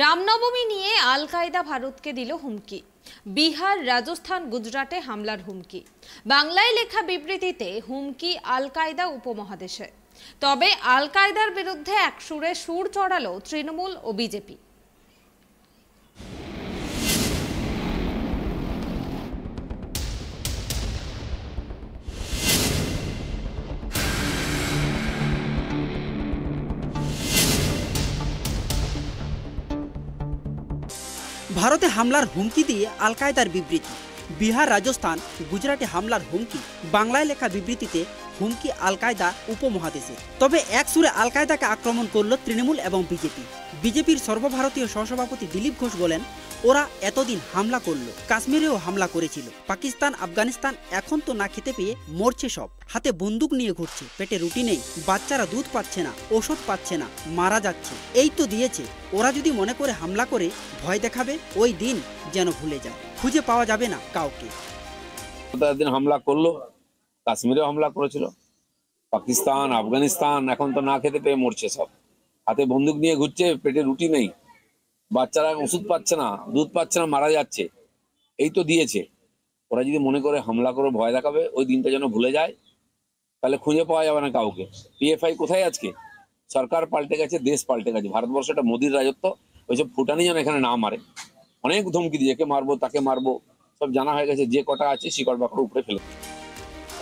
রামনবমী নিয়ে আল কায়দা ভারতকে দিল হুমকি। বিহার, রাজস্থান, গুজরাটে হামলার হুমকি। বাংলায় লেখা বিবৃতিতে হুমকি আল কায়দা উপমহাদেশে। তবে আল কায়দার বিরুদ্ধে এক সুরে সুর চড়ালো তৃণমূল ও বিজেপি। ভারতে হামলার হুমকি দিয়ে আল কায়দার বিবৃতি। বিহার, রাজস্থান, গুজরাটে হামলার হুমকি। বাংলায় লেখা বিবৃতিতে হুমকি আল কায়দা উপমহাদেশে। তবে এক সুরে আল কায়দাকে আক্রমণ করল তৃণমূল এবং বিজেপি। বিজেপির সর্বভারতীয় সহসভাপতি দিলীপ ঘোষ বলেন, ওরা এতদিন হামলা করলো, কাশ্মীরেও হামলা করেছিল। পাকিস্তান, আফগানিস্তান এখন তো না খেতে পেয়ে মরছে সব। হাতে বন্দুক নিয়ে ঘুরছে, পেটে রুটি নেই, বাচ্চারা দুধ পাচ্ছে না, ওষুধ পাচ্ছে না, মারা যাচ্ছে। এই তো দিয়েছে। ওরা যদি মনে করে হামলা করে ভয় দেখাবে, ওই দিন যেন ভুলে যায়, খুঁজে পাওয়া যাবে না কাউকে। দিন হামলা করলো, কাশ্মীরেও হামলা করেছিল। পাকিস্তান, আফগানিস্তান এখন তো না খেতে পেয়ে মরছে সব। হাতে বন্দুক নিয়ে ঘুরছে, পেটে রুটি নেই, বাচ্চারা ওষুধ পাচ্ছে না, দুধ পাচ্ছে না, মারা যাচ্ছে। এই তো দিয়েছে। ওরা যদি মনে করে হামলা করে ভয় দেখাবে, ওই দিনটা যেন ভুলে যায়, তাহলে খুঁজে পাওয়া যাবে না কাউকে। পিএফআই কোথায় আজকে? সরকার পাল্টে গেছে, দেশ পাল্টে গেছে। ভারতবর্ষ একটা মোদির রাজত্ব। ওইসব ফুটানি যেন এখানে না মারে। অনেক ধমকি দিয়ে একে মারবো, তাকে মারবো, সব জানা হয়ে গেছে। যে কটা আছে শিকড় বাকড় উপরে ফেলে।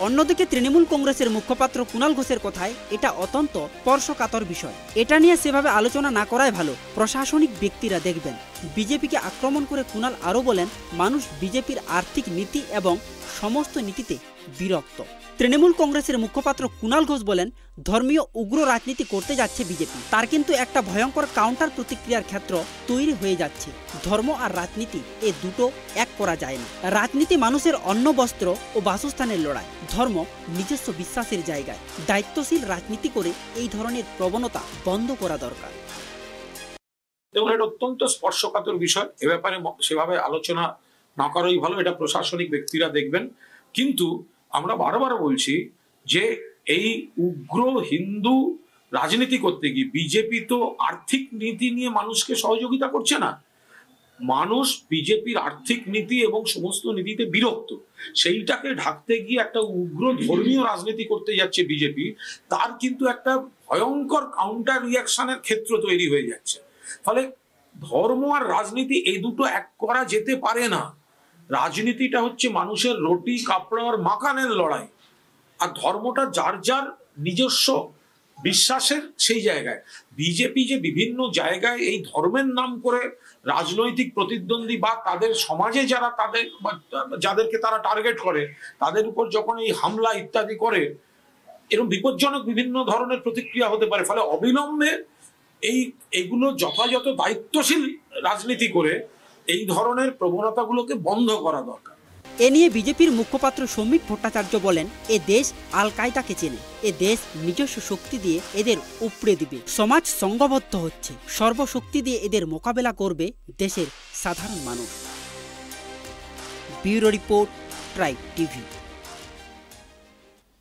অন্যদিকে তৃণমূল কংগ্রেসের মুখপাত্র কুণাল ঘোষের কথায় এটা অত্যন্ত স্পর্শকাতর বিষয়। এটা নিয়ে সেভাবে আলোচনা না করাই ভালো, প্রশাসনিক ব্যক্তিরা দেখবেন। বিজেপিকে আক্রমণ করে কুণাল আরও বলেন, মানুষ বিজেপির আর্থিক নীতি এবং সমস্ত নীতিতে বিরক্ত। তৃণমূল কংগ্রেসের মুখপাত্র কুণাল ঘোষ বলেন, ধর্মীয় উগ্র রাজনীতি করতে যাচ্ছে বিজেপি। তার কিন্তু একটা ভয়ঙ্কর কাউন্টার প্রতিক্রিয়ার ক্ষেত্র তৈরি হয়ে যাচ্ছে। ধর্ম আর রাজনীতি এ দুটো এক করা যায় না। রাজনীতি মানুষের অন্ন, বস্ত্র ও বাসস্থানের লড়াই। ধর্ম নিজস্ব বিশ্বাসের জায়গায়। দায়িত্বশীল রাজনীতি করে এই ধরনের প্রবণতা বন্ধ করা দরকার। এবং এটা অত্যন্ত স্পর্শকাতর বিষয়। এ ব্যাপারে সেভাবে আলোচনা না করাই ভালো। এটা প্রশাসনিক ব্যক্তিরা দেখবেন। কিন্তু আমরা বারবার বলছি যে এই উগ্র হিন্দু রাজনীতি করতে গিয়ে বিজেপি তো আর্থিক নীতি নিয়ে মানুষকে সহযোগিতা করছে না। মানুষ বিজেপির আর্থিক নীতি এবং সমস্ত নীতিতে বিরক্ত। সেইটাকে ঢাকতে গিয়ে একটা উগ্র ধর্মীয় রাজনীতি করতে যাচ্ছে বিজেপি। তার কিন্তু একটা ভয়ঙ্কর কাউন্টার রিয়াকশনের ক্ষেত্র তৈরি হয়ে যাচ্ছে। ফলে ধর্ম আর রাজনীতি এই দুটো এক করা যেতে পারে না। রাজনীতিটা হচ্ছে মানুষের রুটি কাপড় আর মাকানের লড়াই, আর ধর্মটা যার যার নিজস্ব বিশ্বাসের সেই জায়গায়। বিজেপি যে বিভিন্ন জায়গায় এই ধর্মের নাম করে রাজনৈতিক প্রতিদ্বন্দ্বী বা তাদের সমাজে যারা তাদের যাদেরকে তারা টার্গেট করে, তাদের উপর যখন এই হামলা ইত্যাদি করে, এরকম বিপজ্জনক বিভিন্ন ধরনের প্রতিক্রিয়া হতে পারে। ফলে অবিলম্বে এইগুলো যথাযথ দায়িত্বশীল রাজনীতি করে এই ধরনের প্রবণতাগুলোকে বন্ধ করা দরকার। এ নিয়ে বিজেপির মুখপাত্র সৌমিক ভট্টাচার্য বলেন, এ দেশ আল কায়দাকে চেনে। এ দেশ নিজস্ব শক্তি দিয়ে এদের উপড়ে দিবে। সমাজ সংঘবদ্ধ হচ্ছে, সর্বশক্তি দিয়ে এদের মোকাবেলা করবে দেশের সাধারণ মানুষ। Bureau report, tribe TV.